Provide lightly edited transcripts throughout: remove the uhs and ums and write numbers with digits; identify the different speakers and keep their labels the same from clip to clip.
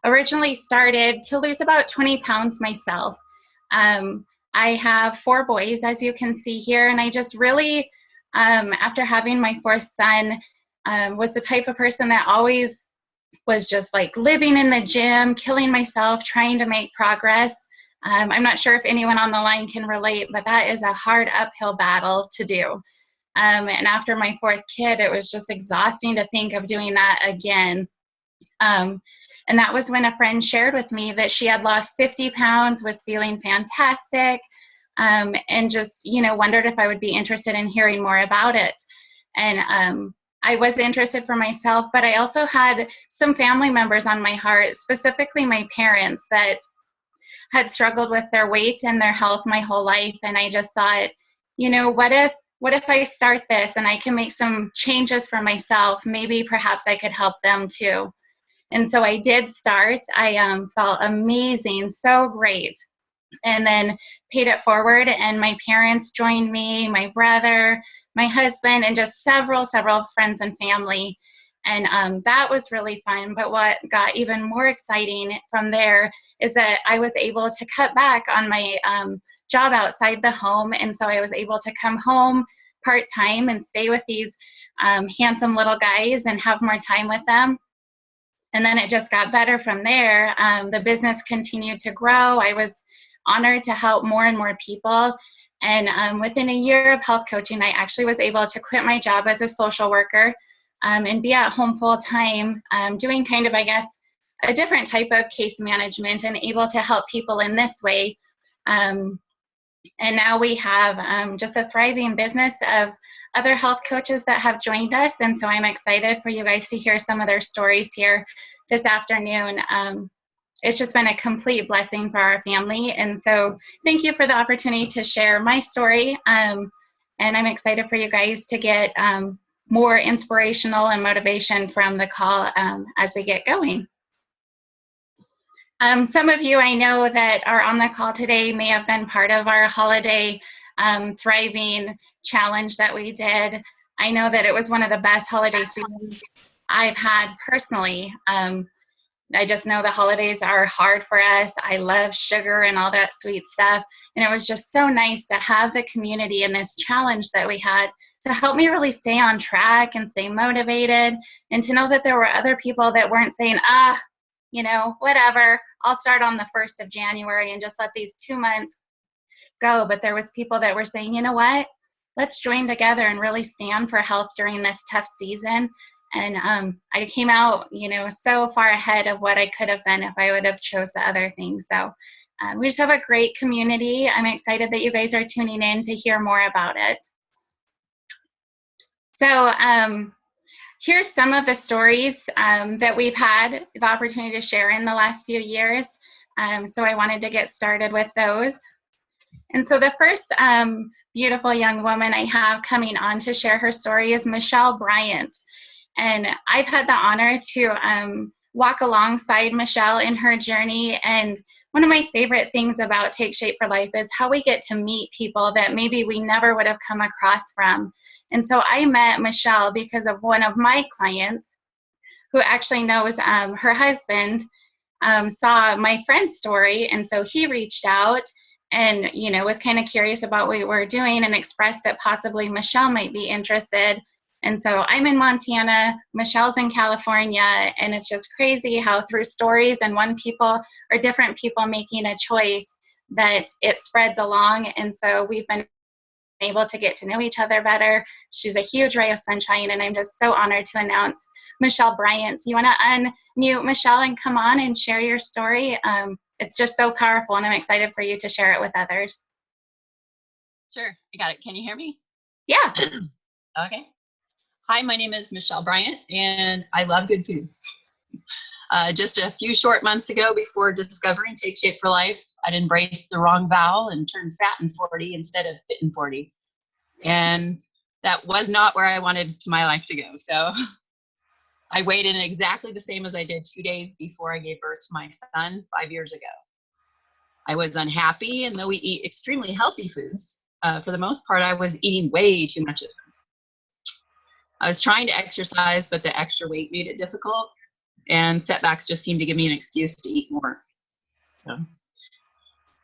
Speaker 1: Originally started to lose about 20 pounds myself. I have 4 boys, as you can see here, and I just really, after having my 4th son, was the type of person that always was just like living in the gym, killing myself, trying to make progress. I'm not sure if anyone on the line can relate, but that is a hard uphill battle to do. And after my 4th kid, it was just exhausting to think of doing that again. And that was when a friend shared with me that she had lost 50 pounds, was feeling fantastic, and just, wondered if I would be interested in hearing more about it. And I was interested for myself, but I also had some family members on my heart, specifically my parents, that had struggled with their weight and their health my whole life. And I just thought, what if I start this and I can make some changes for myself? Maybe perhaps I could help them too. And so I did start. I felt amazing, so great. And then paid it forward, and my parents joined me, my brother, my husband, and just several friends and family. And that was really fun. But what got even more exciting from there is that I was able to cut back on my job outside the home. And so I was able to come home part-time and stay with these handsome little guys and have more time with them. And then it just got better from there. The business continued to grow. I was honored to help more and more people. And within a year of health coaching, I actually was able to quit my job as a social worker and be at home full time, doing kind of, I guess, a different type of case management and able to help people in this way. And now we have just a thriving business of other health coaches that have joined us. And so I'm excited for you guys to hear some of their stories here this afternoon. It's just been a complete blessing for our family. And so thank you for the opportunity to share my story. And I'm excited for you guys to get more inspirational and motivation from the call as we get going. Some of you I know that are on the call today may have been part of our holiday Thriving Challenge that we did. I know that it was one of the best holiday seasons I've had personally. I just know the holidays are hard for us. I love sugar and all that sweet stuff. And it was just so nice to have the community in this challenge that we had to help me really stay on track and stay motivated, and to know that there were other people that weren't saying, whatever, I'll start on the 1st of January and just let these 2 months go. But there was people that were saying, you know what, let's join together and really stand for health during this tough season. And I came out, so far ahead of what I could have been if I would have chose the other things. So we just have a great community. I'm excited that you guys are tuning in to hear more about it. So here's some of the stories that we've had the opportunity to share in the last few years. So I wanted to get started with those. And so the first beautiful young woman I have coming on to share her story is Michelle Bryant. And I've had the honor to walk alongside Michelle in her journey. And one of my favorite things about Take Shape for Life is how we get to meet people that maybe we never would have come across from. And so I met Michelle because of one of my clients who actually knows her husband saw my friend's story. And so he reached out and, was kind of curious about what we were doing and expressed that possibly Michelle might be interested. And so I'm in Montana, Michelle's in California, and it's just crazy how through stories and one people or different people making a choice that it spreads along. And so we've been able to get to know each other better. She's a huge ray of sunshine, and I'm just so honored to announce Michelle Bryant. You want to unmute Michelle and come on and share your story? It's just so powerful, and I'm excited for you to share it with others.
Speaker 2: Sure, I got it. Can you hear me?
Speaker 1: Yeah.
Speaker 2: Okay. Hi, my name is Michelle Bryant, and I love good food. Just a few short months ago, before discovering Take Shape for Life, I'd embraced the wrong vow and turned fat in 40 instead of fit in 40. And that was not where I wanted my life to go. So I weighed in exactly the same as I did 2 days before I gave birth to my son 5 years ago. I was unhappy, and though we eat extremely healthy foods, for the most part, I was eating way too much of them. I was trying to exercise, but the extra weight made it difficult. and setbacks just seemed to give me an excuse to eat more. So,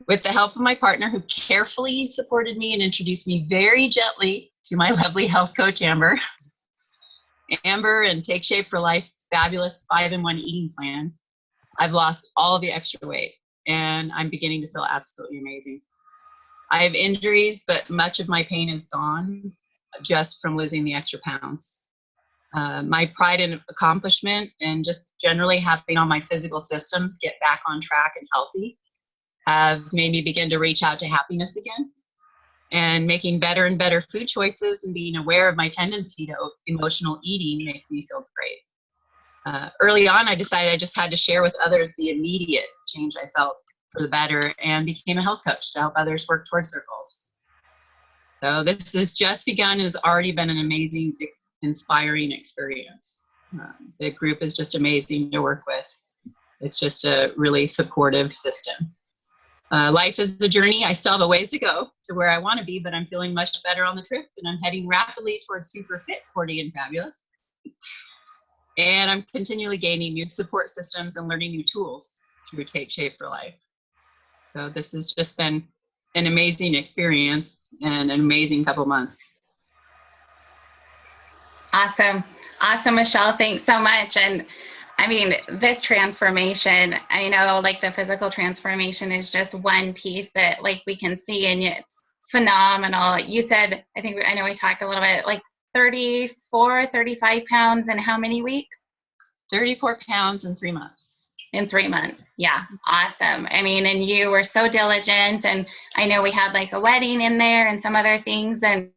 Speaker 2: with the help of my partner, who carefully supported me and introduced me very gently to my lovely health coach, Amber, and Take Shape for Life's fabulous 5-in-1 eating plan, I've lost all of the extra weight, and I'm beginning to feel absolutely amazing. I have injuries, but much of my pain is gone just from losing the extra pounds. My pride and accomplishment and just generally having all my physical systems get back on track and healthy have made me begin to reach out to happiness again. And making better and better food choices and being aware of my tendency to emotional eating makes me feel great. Early on, I decided I just had to share with others the immediate change I felt for the better, and became a health coach to help others work towards their goals. So this has just begun and has already been an amazing, inspiring experience. The group is just amazing to work with. It's just a really supportive system. Life is a journey. I still have a ways to go to where I want to be, but I'm feeling much better on the trip, and I'm heading rapidly towards super fit, sporty, and fabulous. And I'm continually gaining new support systems and learning new tools through Take Shape for Life. So this has just been an amazing experience and an amazing couple months.
Speaker 1: Awesome. Awesome, Michelle. Thanks so much. And I mean, this transformation, I know like the physical transformation is just one piece that like we can see, and it's phenomenal. You said, I know we talked a little bit, like 34, 35 pounds in how many weeks?
Speaker 2: 34 pounds in 3 months.
Speaker 1: In 3 months. Yeah. Awesome. I mean, and you were so diligent, and I know we had like a wedding in there and some other things, and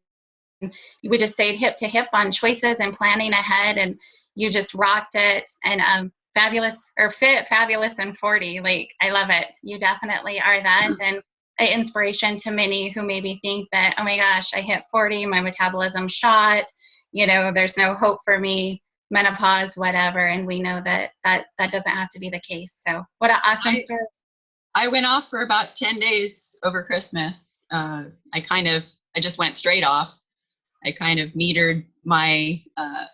Speaker 1: we just stayed hip to hip on choices and planning ahead, and you just rocked it. And fabulous, or fit, fabulous, and 40. Like, I love it. You definitely are that, and an inspiration to many who maybe think that, oh my gosh, I hit 40, my metabolism shot, there's no hope for me, menopause, whatever. And we know that doesn't have to be the case. So what an awesome story.
Speaker 2: I went off for about 10 days over Christmas. I just went straight off. I kind of metered my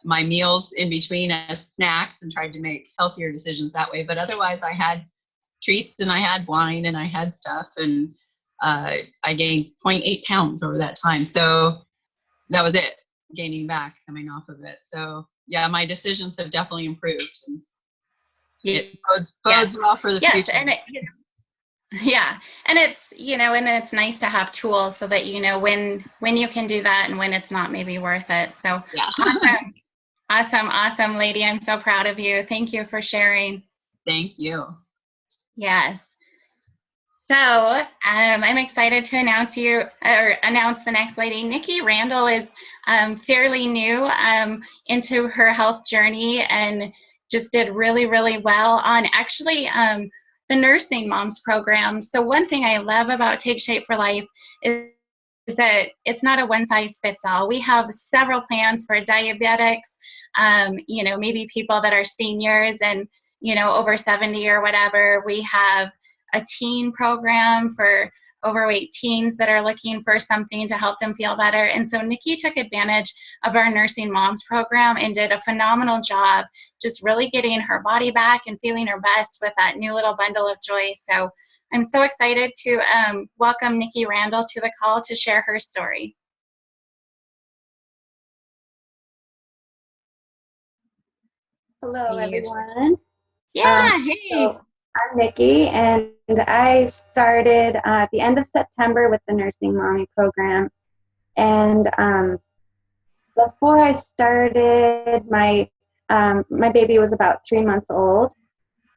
Speaker 2: my meals in between as snacks and tried to make healthier decisions that way. But otherwise, I had treats and I had wine and I had stuff, and I gained 0.8 pounds over that time. So that was it, gaining back, coming off of it. So yeah, my decisions have definitely improved, and it bodes well for the future.
Speaker 1: And yeah, and it's nice to have tools so that when you can do that and when it's not maybe worth it. So
Speaker 2: yeah.
Speaker 1: awesome lady. I'm so proud of you. Thank you for sharing.
Speaker 2: Thank you.
Speaker 1: Yes. So I'm excited to announce the next lady. Nikki Randall is fairly new into her health journey, and just did really, really well on actually the Nursing Moms program. So one thing I love about Take Shape for Life is that it's not a one size fits all. We have several plans for diabetics, maybe people that are seniors and, over 70 or whatever. We have a teen program for overweight teens that are looking for something to help them feel better. And so Nikki took advantage of our Nursing Moms program and did a phenomenal job just really getting her body back and feeling her best with that new little bundle of joy. So I'm so excited to welcome Nikki Randall to the call to share her story.
Speaker 3: Hello, everyone.
Speaker 1: Yeah, hey.
Speaker 3: So I'm Nikki, and I started at the end of September with the Nursing Mommy program. And before I started, my baby was about 3 months old,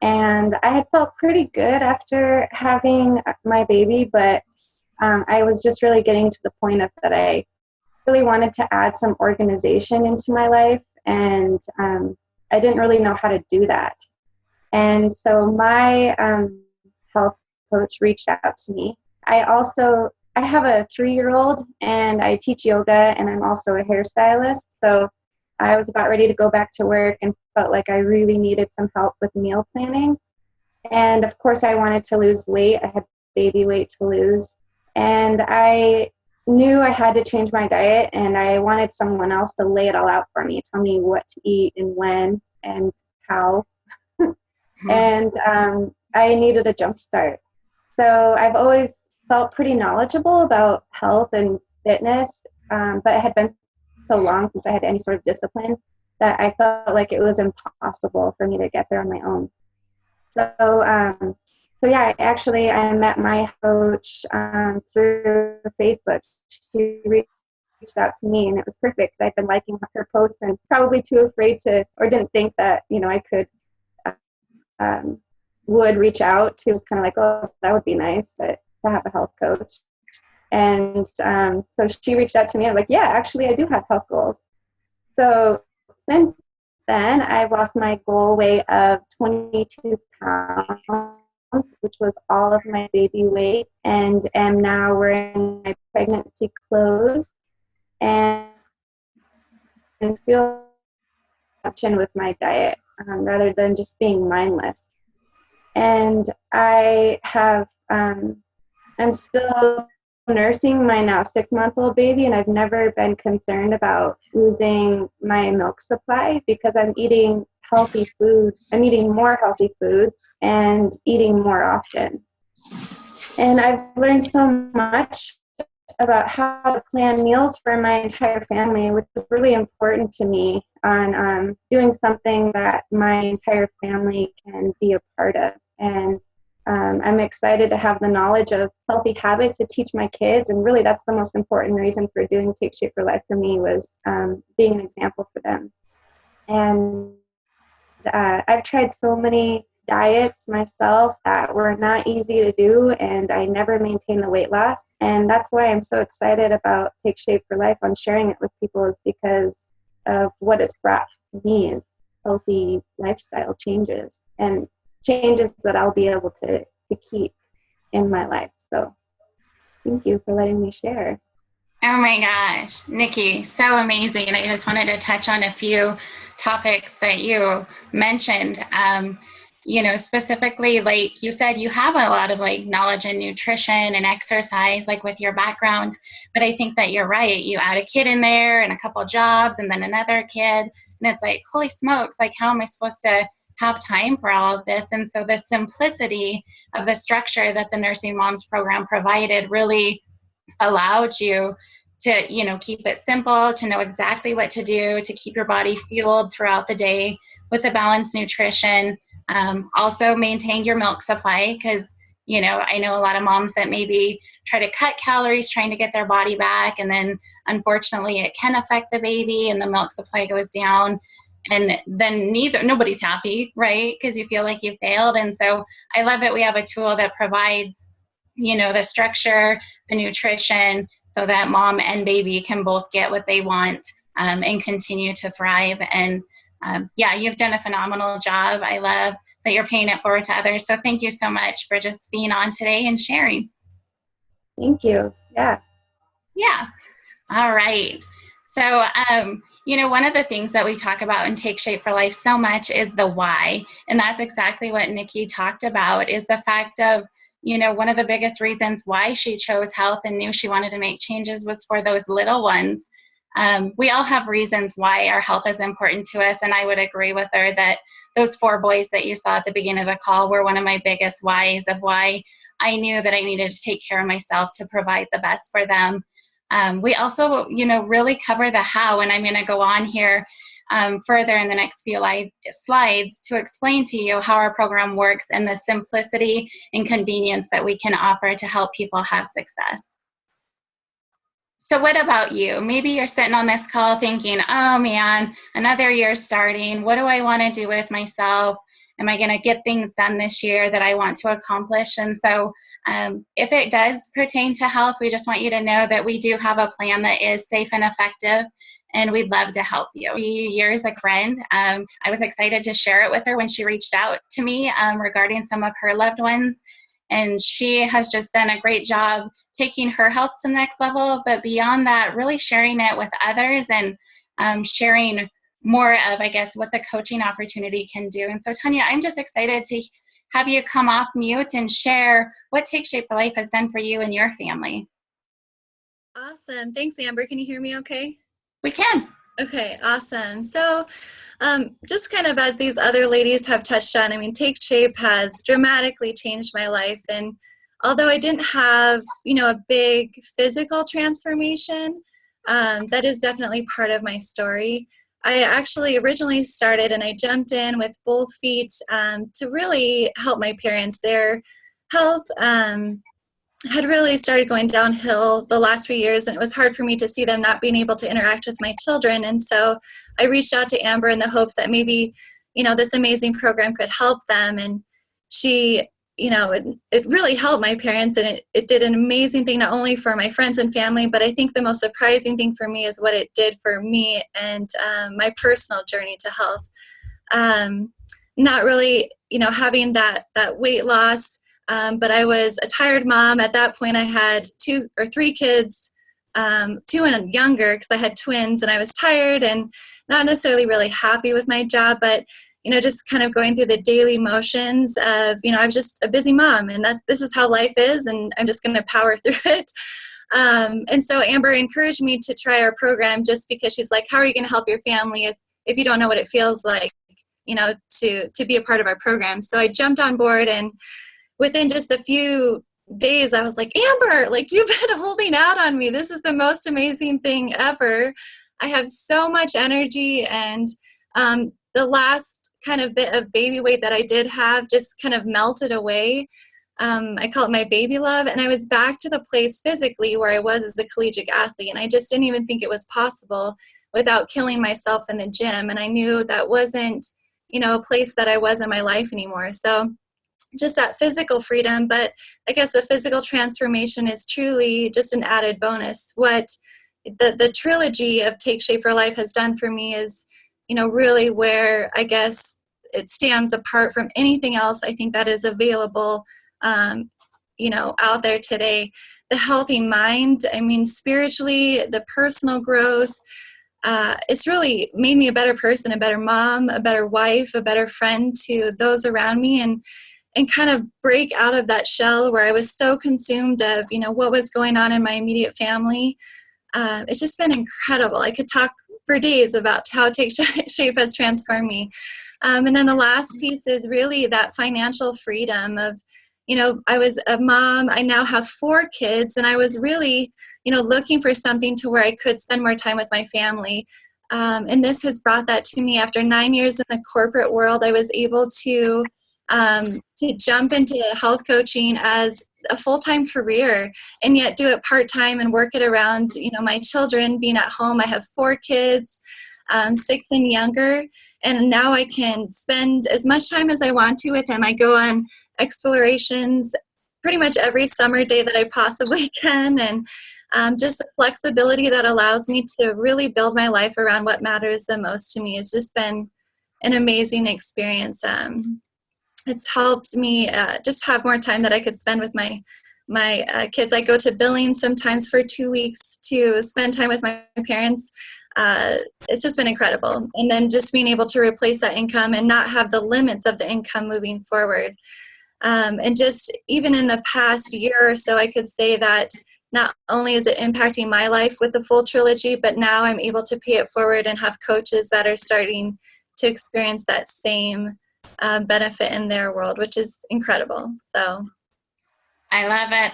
Speaker 3: and I had felt pretty good after having my baby, but I was just really getting to the point of that I really wanted to add some organization into my life, and I didn't really know how to do that. And so my health coach reached out to me. I have a 3-year-old, and I teach yoga, and I'm also a hairstylist. So I was about ready to go back to work and felt like I really needed some help with meal planning. And of course, I wanted to lose weight. I had baby weight to lose. And I knew I had to change my diet, and I wanted someone else to lay it all out for me, tell me what to eat and when and how. and I needed a jump start. So I've always felt pretty knowledgeable about health and fitness, but it had been so long since I had any sort of discipline that I felt like it was impossible for me to get there on my own. So yeah, I met my coach through Facebook. She reached out to me, and it was perfect. I'd been liking her posts and probably too afraid to, or didn't think that, I could, would reach out. She was kind of like, oh, that would be nice, but to have a health coach. And so she reached out to me. I'm like, yeah, actually, I do have health goals. So since then, I've lost my goal weight of 22 pounds, which was all of my baby weight, and am now wearing my pregnancy clothes and feel connection with my diet rather than just being mindless. And I have, I'm still nursing my now 6-month-old baby, and I've never been concerned about losing my milk supply because I'm eating healthy foods. I'm eating more healthy foods and eating more often. And I've learned so much about how to plan meals for my entire family, which is really important to me on doing something that my entire family can be a part of. And I'm excited to have the knowledge of healthy habits to teach my kids. And really, that's the most important reason for doing Take Shape for Life for me was being an example for them. And I've tried so many diets myself that were not easy to do, and I never maintained the weight loss. And that's why I'm so excited about Take Shape for Life on sharing it with people, is because of what it's brought me is healthy lifestyle changes and changes that I'll be able to keep in my life. So thank you for letting me share.
Speaker 1: Oh my gosh, Nikki, so amazing. I just wanted to touch on a few topics that you mentioned. Specifically, like you said, you have a lot of knowledge in nutrition and exercise, with your background. But I think that you're right. You add a kid in there and a couple jobs and then another kid. And it's like, holy smokes, how am I supposed to have time for all of this? And so the simplicity of the structure that the Nursing Moms program provided really allowed you to, keep it simple, to know exactly what to do, to keep your body fueled throughout the day with a balanced nutrition. Also maintain your milk supply, because, I know a lot of moms that maybe try to cut calories trying to get their body back. And then unfortunately it can affect the baby and the milk supply goes down. And then nobody's happy, right? Because you feel like you failed. And so I love that we have a tool that provides, the structure, the nutrition, so that mom and baby can both get what they want and continue to thrive. And you've done a phenomenal job. I love that you're paying it forward to others. So thank you so much for just being on today and sharing.
Speaker 3: Thank you. Yeah.
Speaker 1: Yeah. All right. So, one of the things that we talk about in Take Shape for Life so much is the why. And that's exactly what Nikki talked about, is the fact of, one of the biggest reasons why she chose health and knew she wanted to make changes was for those little ones. We all have reasons why our health is important to us. And I would agree with her that those 4 boys that you saw at the beginning of the call were one of my biggest whys of why I knew that I needed to take care of myself to provide the best for them. We also, really cover the how, and I'm going to go on here further in the next few slides to explain to you how our program works and the simplicity and convenience that we can offer to help people have success. So what about you? Maybe you're sitting on this call thinking, oh man, another year starting. What do I want to do with myself? Am I going to get things done this year that I want to accomplish? And so if it does pertain to health, we just want you to know that we do have a plan that is safe and effective, and we'd love to help you. Years a friend, I was excited to share it with her when she reached out to me regarding some of her loved ones. And she has just done a great job taking her health to the next level, but beyond that, really sharing it with others and sharing more of, I guess, what the coaching opportunity can do. And so, Tanya, I'm just excited to have you come off mute and share what Take Shape for Life has done for you and your family.
Speaker 4: Awesome. Thanks, Amber. Can you hear me okay?
Speaker 1: We can.
Speaker 4: Okay, awesome. So Just kind of as these other ladies have touched on, I mean, Take Shape has dramatically changed my life. And although I didn't have, a big physical transformation, that is definitely part of my story. I actually originally started and I jumped in with both feet to really help my parents. Their health had really started going downhill the last few years, and it was hard for me to see them not being able to interact with my children. And so I reached out to Amber in the hopes that maybe, this amazing program could help them. And she, it really helped my parents, and it did an amazing thing, not only for my friends and family, but I think the most surprising thing for me is what it did for me and my personal journey to health. Not really, having that weight loss, but I was a tired mom. At that point, I had 2 or 3 kids, 2 and younger, because I had twins, and I was tired and not necessarily really happy with my job, but just kind of going through the daily motions of, I was just a busy mom, and this is how life is, and I'm just going to power through it. And so Amber encouraged me to try our program, just because she's like, how are you going to help your family if you don't know what it feels like, to be a part of our program? So I jumped on board, and within just a few days, I was like, Amber, like, you've been holding out on me. This is the most amazing thing ever. I have so much energy, and the last kind of bit of baby weight that I did have just kind of melted away. I call it my baby love, and I was back to the place physically where I was as a collegiate athlete, and I just didn't even think it was possible without killing myself in the gym, and I knew that wasn't, a place that I was in my life anymore. So just that physical freedom, but I guess the physical transformation is truly just an added bonus. What the trilogy of Take Shape for Life has done for me is, really where I guess it stands apart from anything else I think that is available, out there today. The healthy mind, I mean, spiritually, the personal growth, it's really made me a better person, a better mom, a better wife, a better friend to those around me, and kind of break out of that shell where I was so consumed of, what was going on in my immediate family. It's just been incredible. I could talk for days about how Take Shape has transformed me. And then the last piece is really that financial freedom of, I was a mom, I now have 4 kids, and I was really, looking for something to where I could spend more time with my family. And this has brought that to me. After 9 years in the corporate world, I was able to jump into health coaching as a full-time career, and yet do it part-time and work it around, my children being at home. I have 4 kids, 6 and younger, and now I can spend as much time as I want to with him. I go on explorations pretty much every summer day that I possibly can, and just the flexibility that allows me to really build my life around what matters the most to me has just been an amazing experience. It's helped me just have more time that I could spend with my kids. I go to Billings sometimes for 2 weeks to spend time with my parents. It's just been incredible. And then just being able to replace that income and not have the limits of the income moving forward. And just even in the past year or so, I could say that not only is it impacting my life with the full trilogy, but now I'm able to pay it forward and have coaches that are starting to experience that same benefit in their world, which is incredible. So
Speaker 1: I love it.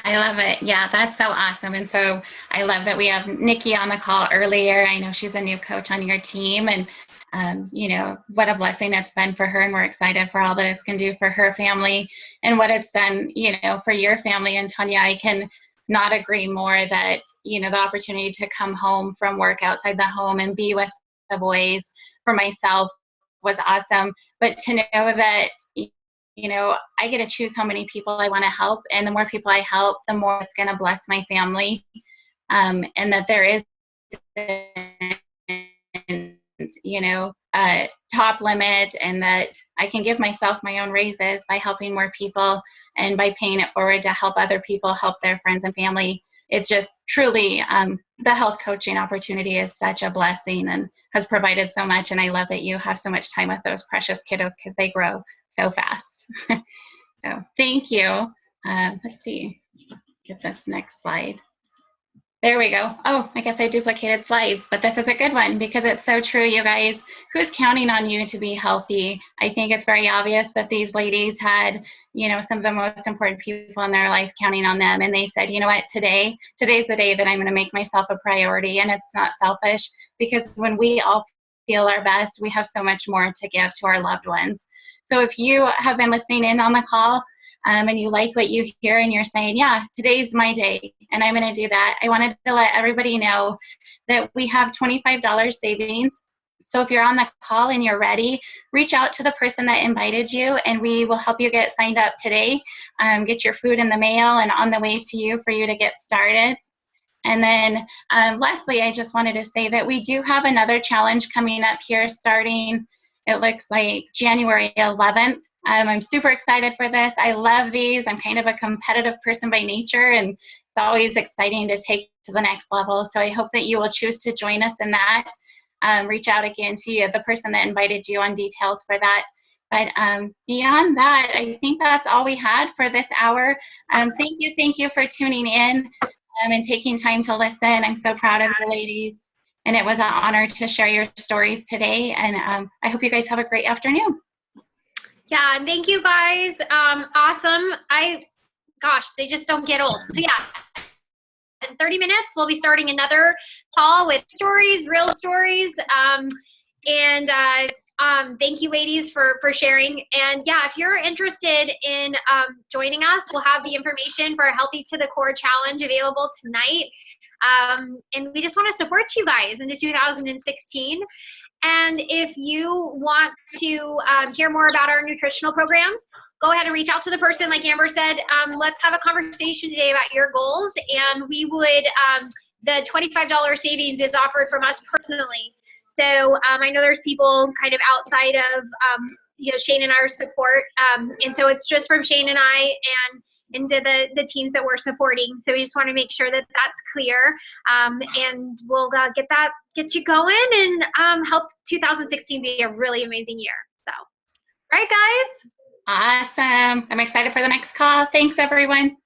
Speaker 1: I love it. Yeah, that's so awesome. And so I love that we have Nikki on the call earlier. I know she's a new coach on your team, and what a blessing it's been for her, and we're excited for all that it's going to do for her family and what it's done, for your family. And Tanya, I can not agree more that, the opportunity to come home from work outside the home and be with the boys for myself was awesome. But to know that, I get to choose how many people I want to help, and the more people I help, the more it's going to bless my family, and that there is, a top limit, and that I can give myself my own raises by helping more people and by paying it forward to help other people help their friends and family. It's just truly, the health coaching opportunity is such a blessing and has provided so much. And I love that you have so much time with those precious kiddos because they grow so fast. So thank you. Let's see, get this next slide. There we go. Oh, I guess I duplicated slides, but this is a good one because it's so true, you guys. Who's counting on you to be healthy? I think it's very obvious that these ladies had, you know, some of the most important people in their life counting on them. And they said, you know what, today's the day that I'm going to make myself a priority. And it's not selfish, because when we all feel our best, we have so much more to give to our loved ones. So if you have been listening in on the call, and you like what you hear and you're saying, yeah, today's my day and I'm going to do that, I wanted to let everybody know that we have $25 savings. So if you're on the call and you're ready, reach out to the person that invited you and we will help you get signed up today, get your food in the mail and on the way to you for you to get started. And then lastly, I just wanted to say that we do have another challenge coming up here starting, it looks like January 11th. I'm super excited for this. I love these. I'm kind of a competitive person by nature, and it's always exciting to take to the next level. So I hope that you will choose to join us in that. Reach out again to the person that invited you on details for that. But beyond that, I think that's all we had for this hour. Thank you for tuning in and taking time to listen. I'm so proud of you ladies. And it was an honor to share your stories today. And I hope you guys have a great afternoon.
Speaker 5: Yeah, thank you guys. Awesome. Gosh, they just don't get old. So yeah, in 30 minutes, we'll be starting another call with stories, real stories. Thank you ladies for sharing. And yeah, if you're interested in joining us, we'll have the information for a Healthy to the Core Challenge available tonight. And we just want to support you guys into 2016. And if you want to hear more about our nutritional programs, go ahead and reach out to the person, like Amber said. Let's have a conversation today about your goals. And we would, the $25 savings is offered from us personally. So I know there's people kind of outside of, Shane and our support. And so it's just from Shane and I and to the teams that we're supporting. So we just want to make sure that that's clear. And we'll get you going and help 2016 be a really amazing year. So, all right, guys.
Speaker 1: Awesome. I'm excited for the next call. Thanks, everyone.